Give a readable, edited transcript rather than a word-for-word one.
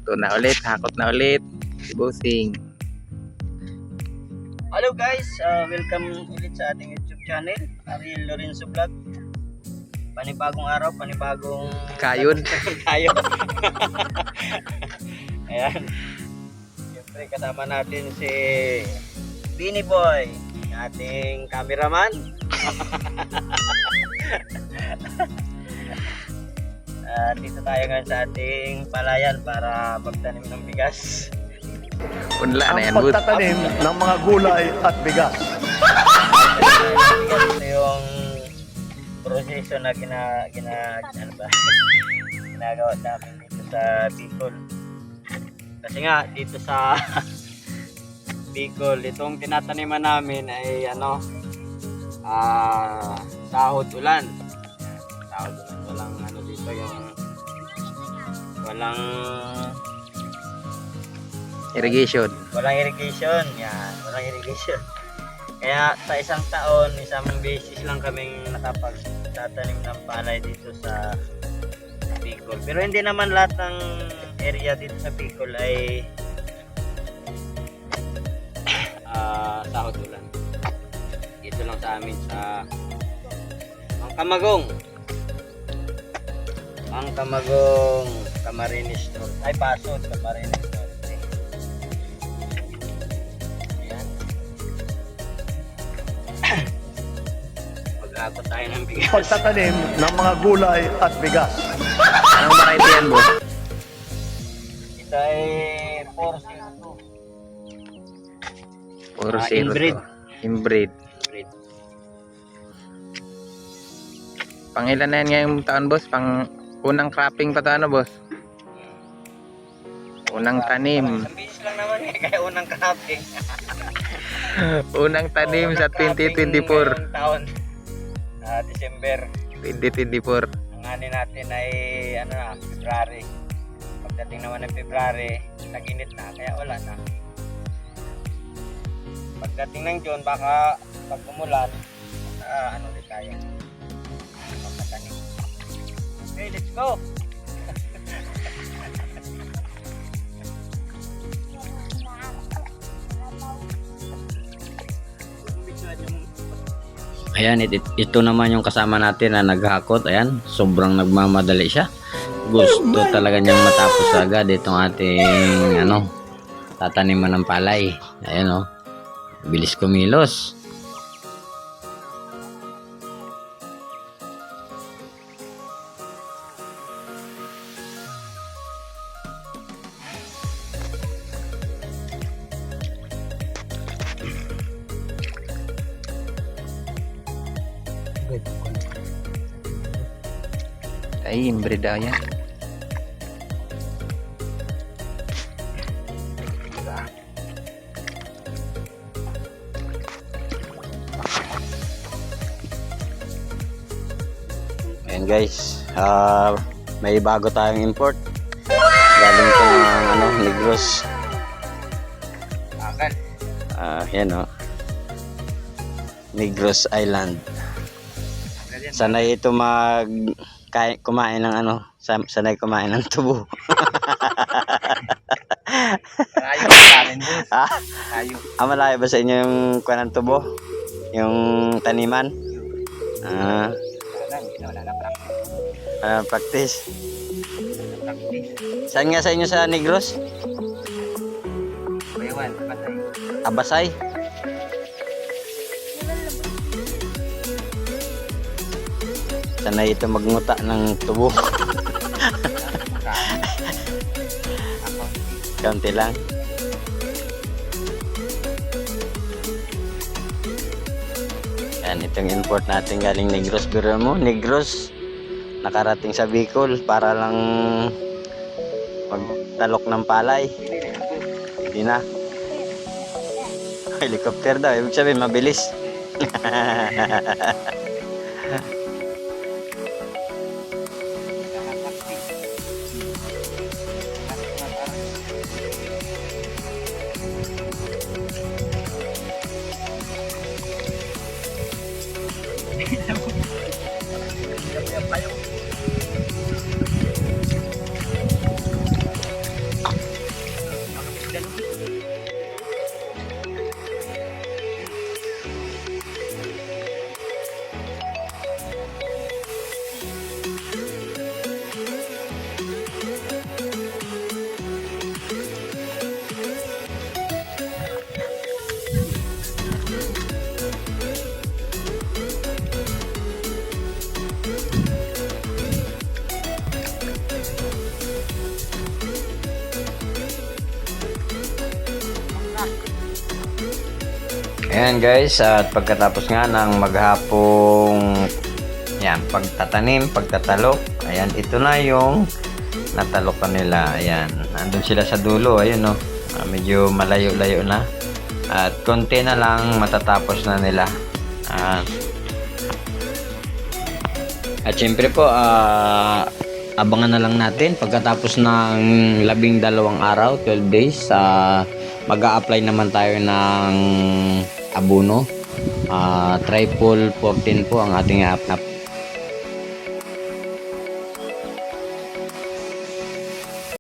Ito na ulit, hakot na ulit. Si Bossing. Hello guys, welcome ulit sa ating YouTube channel, Ariel Lorenzo Vlog. Panibagong araw, panibagong Kayod. Kayod. Ayan. Siyempre kasama natin si Beanie Boy, ating cameraman. Dito tayo ngayon sa ating palayan para magtanim ng bigas. Punla na yan, Ang Bud. pagtatanim ng mga gulay at bigas. Ito yung proseso na ginagawa namin dito sa Bicol. Kasi nga dito sa Bicol, itong tinataniman namin ay sahod ulan. Sahod ulan, walang dito yung walang Irrigation. yan, walang irrigation. Kaya sa isang taon, isang beses lang kaming nakapagtatanim ng palay dito sa Bicol. Pero hindi naman lahat ng area dito sa Bicol ay sahod ulan. Dito lang sa amin sa Camagong, Camarines Norte. Ay, Pasod, Camarines Norte. Ayan. Mag-akot tayo ng bigas. Pagtatanim ng mga gulay at bigas. Anong variety yan, Boss? Ito ay 402. Puro zero Inbreed. to. Inbreed. Pangilan na yan ngayong taon, Boss? Pang unang cropping pa to, Boss? Unang tanim. Isang beses lang naman kaya unang cropping. Unang tanim sa 2024. Taon. December. 2024. Ang ani natin ay February. Pagdating naman ng February, nag-init na kaya wala na. Pagdating ng June, baka pag umulan, ulit tayo. Magkatanim. Okay, let's go! Ayan, ito naman yung kasama natin na naghakot. Ayan, sobrang nagmamadali siya. Gusto talaga niyang matapos agad itong ating tataniman ng palay. Ayan bilis kumilos. Ay, inbreed daw yan. Ayan guys, may bago tayong import. Galing ko ng Negros. Yan Negros Island. Sanay ito kumain ng sanay kumain ng tubo. Ayaw sa amin, Boss. Ayaw. Malayo ba sa inyo yung kuha ng tubo? Yung taniman? Practice. Saan nga sa inyo sa Negros? Abasay. Sanay ito magnguta ng tubo. Kaunti lang. Yan, itong import natin galing Negros. Biro mo, Negros nakarating sa Bicol para lang magtalok ng palay. Hindi na. Helicopter daw, ibig sabihin mabilis. Ayan guys, at pagkatapos nga ng maghapong yan, pagtatanim, pagtatalok, ayan, ito na yung natalokan nila. Ayan, nandun sila sa dulo, ayun no. Medyo malayo-layo na. At konti na lang matatapos na nila. At syempre po, abangan na lang natin pagkatapos ng 12 araw, 12 days, mag-a-apply naman tayo ng abono. Triple 14 po ang ating